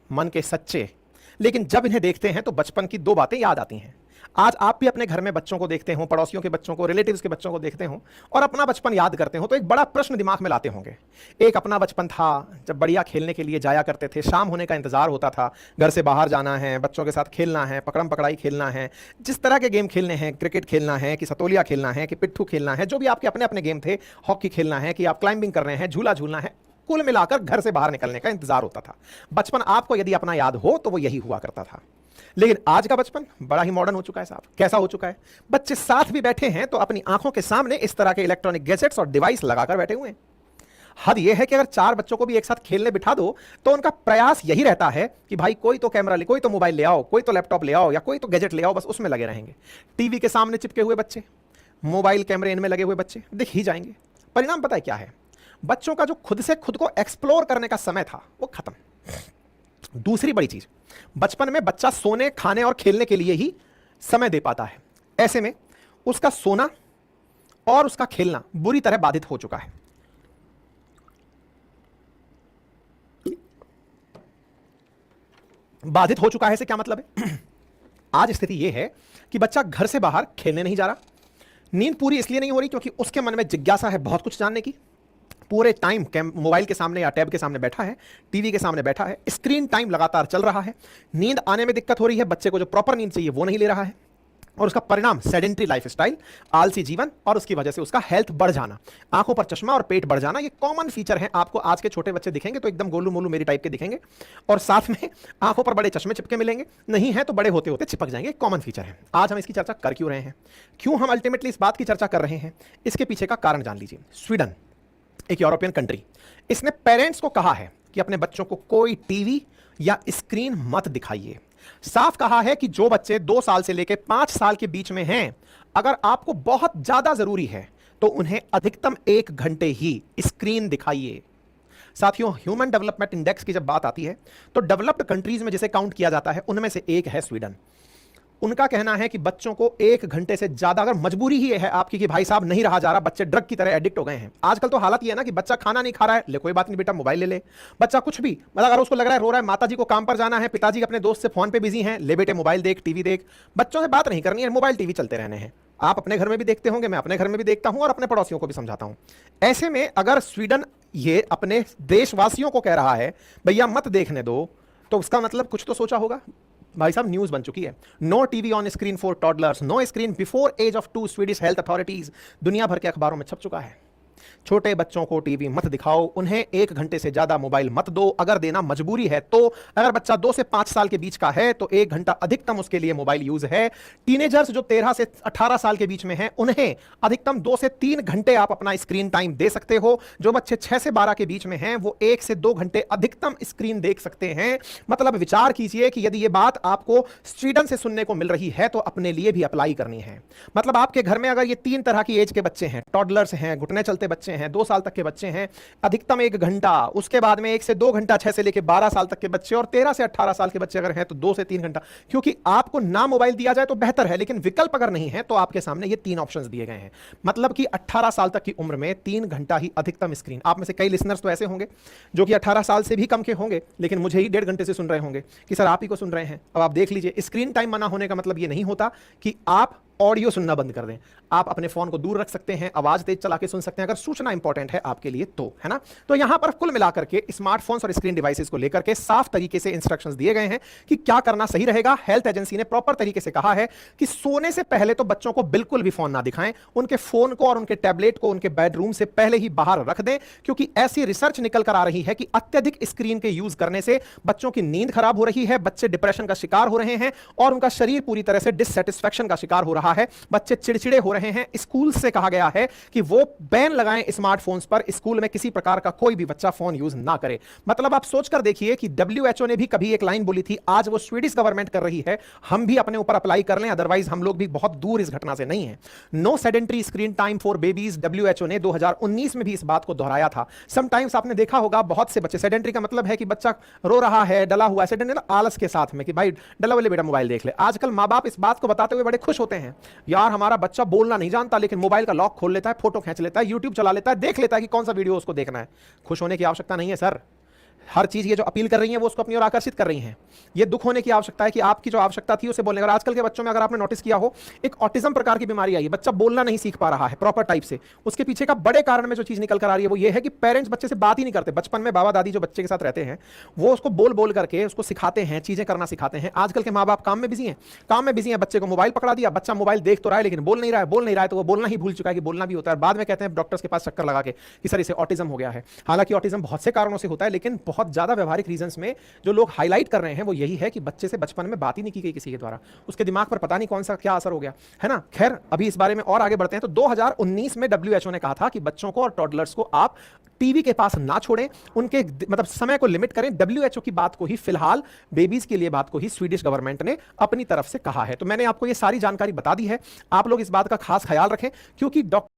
मन के सच्चे, लेकिन जब इन्हें देखते हैं तो बचपन की दो बातें याद आती हैं। आज आप भी अपने घर में बच्चों को देखते हो, पड़ोसियों के बच्चों को, रिलेटिव्स के बच्चों को देखते हो और अपना बचपन याद करते हो तो एक बड़ा प्रश्न दिमाग में लाते होंगे। एक अपना बचपन था जब बढ़िया खेलने के लिए जाया करते थे, शाम होने का इंतजार होता था, घर से बाहर जाना है, बच्चों के साथ खेलना है, पकड़म पकड़ाई खेलना है, जिस तरह के गेम खेलने हैं, क्रिकेट खेलना है कि सतोलिया खेलना है कि पिट्ठू खेलना है, जो भी आपके अपने अपने गेम थे, हॉकी खेलना है कि आप क्लाइंबिंग कर रहे हैं, झूला झूलना है, कुल मिलाकर घर से बाहर निकलने का इंतजार होता था। बचपन आपको यदि अपना याद हो तो वो यही हुआ करता था। लेकिन आज का बचपन बड़ा ही मॉडर्न हो चुका है साहब। कैसा हो चुका है? बच्चे साथ भी बैठे हैं तो अपनी आंखों के सामने इस तरह के इलेक्ट्रॉनिक गैजेट्स और डिवाइस लगाकर बैठे हुए हैं। हद यह है कि अगर 4 बच्चों को भी एक साथ खेलने बिठा दो तो उनका प्रयास यही रहता है कि भाई कोई तो कैमरा ले, कोई तो मोबाइल ले आओ, कोई तो लैपटॉप ले आओ या कोई तो गैजेट ले आओ, बस उसमें लगे रहेंगे। टीवी के सामने चिपके हुए बच्चे, मोबाइल कैमरे इनमें लगे हुए बच्चे दिख ही जाएंगे। परिणाम पता है क्या है? बच्चों का जो खुद से खुद को एक्सप्लोर करने का समय था वो खत्म। दूसरी बड़ी चीज, बचपन में बच्चा सोने, खाने और खेलने के लिए ही समय दे पाता है। ऐसे में उसका सोना और उसका खेलना बुरी तरह बाधित हो चुका है। बाधित हो चुका है से क्या मतलब है? आज स्थिति यह है कि बच्चा घर से बाहर खेलने नहीं जा रहा। नींद पूरी इसलिए नहीं हो रही क्योंकि उसके मन में जिज्ञासा है बहुत कुछ जानने की। पूरे टाइम मोबाइल के सामने या टैब के सामने बैठा है, टीवी के सामने बैठा है, स्क्रीन टाइम लगातार चल रहा है। नींद आने में दिक्कत हो रही है, बच्चे को जो प्रॉपर नींद चाहिए वो नहीं ले रहा है और उसका परिणाम सेडेंट्री लाइफस्टाइल, आलसी जीवन और उसकी वजह से उसका हेल्थ बढ़ जाना, आंखों पर चश्मा और पेट बढ़ जाना। ये कॉमन फीचर है। आपको आज के छोटे बच्चे दिखेंगे तो एकदम गोलू मोलू मेरी टाइप के दिखेंगे और साथ में आंखों पर बड़े चश्मे चिपके मिलेंगे, नहीं है तो बड़े होते होते चिपक जाएंगे। कॉमन फीचर है। आज हम इसकी चर्चा कर क्यों रहे हैं, क्यों हम अल्टीमेटली इस बात की चर्चा कर रहे हैं, इसके पीछे का कारण जान लीजिए। स्वीडन, एक यूरोपियन कंट्री, इसने पेरेंट्स को कहा है कि अपने बच्चों को कोई टीवी या स्क्रीन मत दिखाइए। साफ कहा है कि जो बच्चे 2 साल से लेकर 5 साल के बीच में हैं, अगर आपको बहुत ज्यादा जरूरी है तो उन्हें अधिकतम 1 घंटे ही स्क्रीन दिखाइए। साथियों, ह्यूमन डेवलपमेंट इंडेक्स की जब बात आती है तो डेवलप्ड कंट्रीज में जिसे काउंट किया जाता है उनमें से एक है स्वीडन। उनका कहना है कि बच्चों को 1 घंटे से ज्यादा, अगर मजबूरी ही है आपकी कि भाई साहब नहीं रहा जा रहा, बच्चे ड्रग की तरह एडिक्ट हो गए हैं। आजकल तो हालत ये है ना कि बच्चा खाना नहीं खा रहा है, ले कोई बात नहीं बेटा मोबाइल ले ले। बच्चा कुछ भी, मतलब अगर उसको लग रहा है रो रहा है, माताजी को काम पर जाना है, पिताजी अपने दोस्त से फोन पे बिजी हैं, ले बेटे मोबाइल देख, टीवी देख। बच्चों से बात नहीं करनी है, मोबाइल टीवी चलते रहने हैं। आप अपने घर में भी देखते होंगे, मैं अपने घर में भी देखता हूं और अपने पड़ोसियों को भी समझाता हूं। ऐसे में अगर स्वीडन ये अपने देशवासियों को कह रहा है भैया मत देखने दो, तो उसका मतलब कुछ तो सोचा होगा। भाई साहब न्यूज बन चुकी है, no TV on screen for toddlers, no screen before age of 2, Swedish health authorities. दुनिया भर के अखबारों में छप चुका है। छोटे बच्चों को टीवी मत दिखाओ, उन्हें 1 घंटे से ज्यादा मोबाइल मत दो। अगर देना मजबूरी है तो, अगर बच्चा 2 से 5 साल के बीच का है तो 1 घंटा अधिकतम उसके लिए मोबाइल यूज है। टीनेजर्स जो 13 से 18 साल के बीच में हैं, उन्हें अधिकतम 2 से 3 घंटे आप अपना स्क्रीन टाइम दे सकते हो। जो बच्चे 6 से 12 के बीच में हैं वो 1 से 2 घंटे अधिकतम स्क्रीन देख सकते हैं। मतलब विचार कीजिए कि यदि ये बात आपको स्वीडन से सुनने को मिल रही है तो अपने लिए भी अप्लाई करनी है। मतलब आपके घर में अगर ये 3 तरह की एज के बच्चे हैं, टॉडलर्स हैं, घुटने चलते बच्चे हैं, 2 साल तक के बच्चे हैं, अधिकतम 1 घंटा, उसके बाद में 1 से 2 घंटा 6 से लेकर 12 साल तक के बच्चे, और 13 से 18 साल के बच्चे अगर हैं तो 2 से 3 घंटा। क्योंकि आपको ना मोबाइल दिया जाए तो बेहतर है, लेकिन विकल्प अगर नहीं है तो आपके सामने ये 3 ऑप्शंस दिए गए हैं। मतलब कि 18 साल तक की उम्र में 3 घंटा ही अधिकतम स्क्रीन। आप में से कई लिसनर्स तो ऐसे होंगे जो कि 18 साल से भी कम के होंगे, लेकिन मुझे ही 1.5 घंटे से सुन रहे होंगे कि सर आप ही को सुन रहे हैं। अब आप देख लीजिए, स्क्रीन टाइम मना होने का मतलब ये नहीं होता कि आप ऑडियो सुनना बंद कर दें। आप अपने फोन को दूर रख सकते हैं, आवाज तेज चला के सुन सकते हैं अगर सूचना इंपॉर्टेंट है आपके लिए तो, है ना। तो यहां पर कुल मिलाकर के स्मार्टफोन्स और स्क्रीन डिवाइसेस को लेकर के साफ तरीके से इंस्ट्रक्शंस दिए गए हैं कि क्या करना सही रहेगा। हेल्थ एजेंसी ने प्रॉपर तरीके से कहा है कि सोने से पहले तो बच्चों को बिल्कुल भी फोन ना दिखाएं। उनके फोन को और उनके टैबलेट को उनके बेडरूम से पहले ही बाहर रख दें, क्योंकि ऐसी रिसर्च निकल कर आ रही है कि अत्यधिक स्क्रीन के यूज करने से बच्चों की नींद खराब हो रही है, बच्चे डिप्रेशन का शिकार हो रहे हैं और उनका शरीर पूरी तरह से डिससैटिस्फैक्शन का शिकार हो रहा है। बच्चे चिड़चिड़े हो रहे हैं। स्कूल से कहा गया है कि वो बैन लगाएं स्मार्टफोन्स पर, स्कूल में किसी प्रकार का कोई भी बच्चा फोन यूज ना करे। मतलब आप सोचकर देखिए कि WHO ने भी कभी एक लाइन बोली थी, आज वो स्वीडिश गवर्नमेंट कर रही है, हम भी अपने ऊपर अप्लाई कर लें, अदरवाइज हम लोग भी बहुत दूर इस घटना से नहीं है। No sedentary screen time for babies, WHO ने 2019 में भी इस बात को दोहराया था। समटाइम्स आपने देखा होगा बहुत से बच्चे, सेडेंट्री का मतलब है कि बच्चा रो रहा है, डला हुआ है, सेडेंट्री आलस के साथ में कि भाई डला वाले बेटा मोबाइल देख ले। आजकल माँ बाप इस बात को बताते हुए बड़े खुश होते हैं, यार हमारा बच्चा बोलना नहीं जानता लेकिन मोबाइल का लॉक खोल लेता है, फोटो खींच लेता है, यूट्यूब चला लेता है, देख लेता है कि कौन सा वीडियो उसको देखना है। खुश होने की आवश्यकता नहीं है सर। हर चीज ये जो अपील कर रही है वो उसको अपनी ओर आकर्षित कर रही हैं। ये दुख होने की आवश्यकता है कि आपकी जो आवश्यकता थी उसे बोलने का। और आजकल के बच्चों में अगर आपने नोटिस किया हो, एक ऑटिज्म प्रकार की बीमारी आई है, बच्चा बोलना नहीं सीख पा रहा है प्रॉपर टाइप से। उसके पीछे का बड़े कारण में जो चीज निकल कर आ रही है वो ये है कि पेरेंट्स बच्चे से बात ही नहीं करते। बचपन में बाबा दादी जो बच्चे के साथ रहते हैं वो उसको बोल बोल करके उसको सिखाते हैं, चीजें करना सिखाते हैं। आजकल के माँ बाप काम में बिजी हैं, काम में बिजी हैं, बच्चे को मोबाइल पकड़ा दिया, बच्चा मोबाइल देख तो रहा है लेकिन बोल नहीं रहा है, बोल नहीं रहा है, तो वो बोलना ही भूल चुका है कि बोलना भी होता है। बाद में कहते हैं डॉक्टर्स के पास चक्कर लगा के कि सर इसे ऑटिज्म हो गया है। हालांकि ऑटिज्म बहुत से कारणों से होता है, लेकिन बहुत ज्यादा व्यवहारिक रीजंस में जो लोग हाईलाइट कर रहे हैं वो यही है कि बच्चे से बचपन में बात ही नहीं की गई किसी के द्वारा, उसके दिमाग पर पता नहीं कौन सा क्या असर हो गया है ना। खैर अभी इस बारे में और आगे बढ़ते हैं। तो 2019 में डब्ल्यूएचओ ने कहा था कि बच्चों को और टॉडलर्स को आप टीवी के पास ना छोड़ें, उनके मतलब समय को लिमिट करें। डब्ल्यूएचओ की बात को ही फिलहाल बेबीज के लिए बात को ही स्वीडिश गवर्नमेंट ने अपनी तरफ से कहा है। तो मैंने आपको ये सारी जानकारी बता दी है, आप लोग इस बात का खास ख्याल रखें क्योंकि डॉक्टर